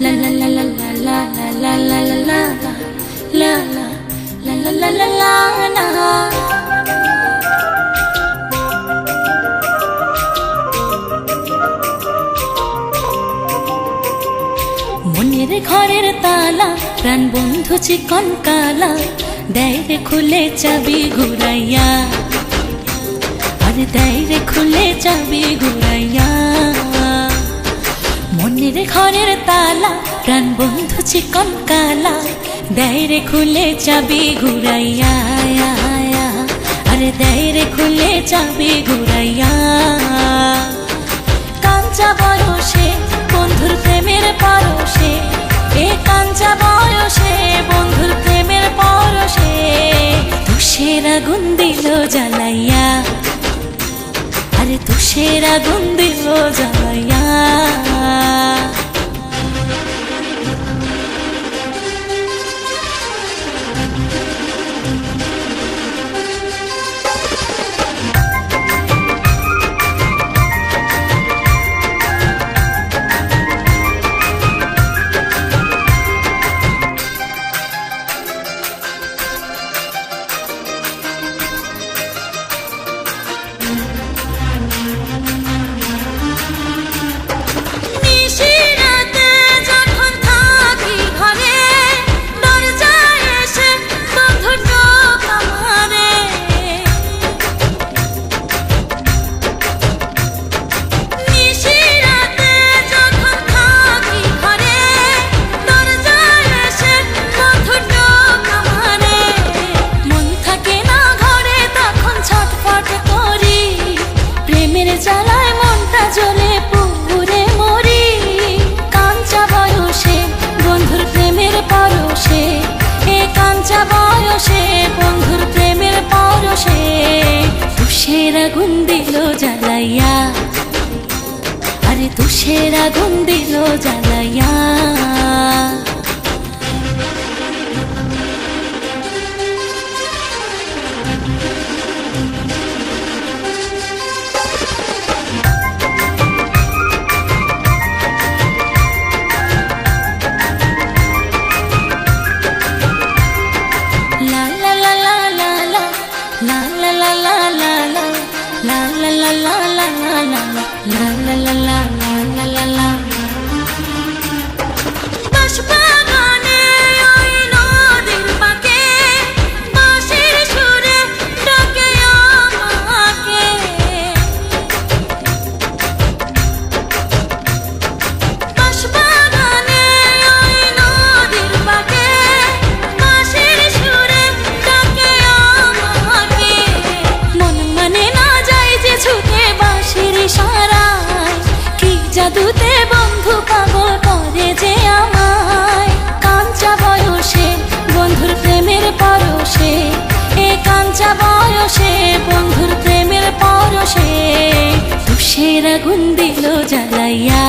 মনের ঘরের তালা প্রাণ বন্ধু চিকন কালা দেয় রে খুলে চাবি ঘুরাইয়া, আরে দেয় রে খুলে চাবি ঘুরাইয়া। মনের ঘরের তালা প্রাণ বন্ধু চিকন কালা দেয় রে খুলে চাবি ঘুরাইয়া, আরে দেয় রে খুলে চাবি ঘুরাইয়া। কাঞ্চা বয়সে বন্ধুর প্রেমের পরশে, এ কাঞ্চা বয়সে বন্ধুর প্রেমের পরশে তুষের আগুন দিল জ্বালাইয়া, আরে তুষের আগুন দিল জ্বালাইয়া। জ্বালায় মনটা জ্বলে পুরে মরি, কাঞ্চা বয়সে বন্ধুর প্রেমের পরশে, এ কাঞ্চা বয়সে বন্ধুর প্রেমের পরশে তুষের আগুন দিল জ্বালাইয়া, আরে তুষের আগুন দিল জ্বালাইয়া। জাদুতে বন্ধু পাগল করে যে আমায়, কাঞ্চা বয়সে বন্ধুর প্রেমের পরশে, এ কাঞ্চা বয়সে বন্ধুর প্রেমের পরশে তুষের আগুন দিল জ্বালাইয়া,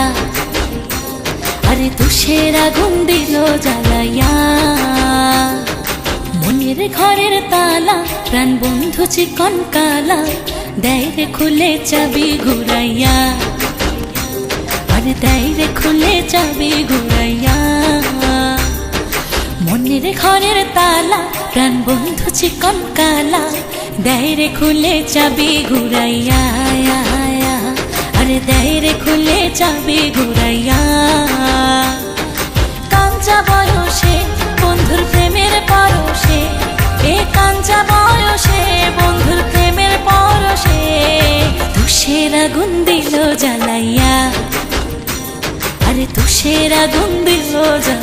আরে তুষের আগুন দিল জ্বালাইয়া। মনের ঘরের তালা প্রাণ বন্ধু চিকন কালা দেয় রে খুলে চাবি ঘুরাইয়া, আরে দেয় রে খুলে চাবি ঘুরাইয়া। মনের ঘরের তালা প্রাণ বন্ধু চিকন কালা দেয় রে খুলে চাবি ঘুরাইয়া, আরে দেয় রে খুলে চাবি ঘুরাইয়া। কাঞ্চা বয়সে বন্ধুর প্রেমের পরশে, এ কাঞ্চা বয়সে বন্ধুর প্রেমের পরশে তুষের আগুন দিল জ্বালাইয়া, আরে তুষের আগুন দিল জ্বালাইয়া।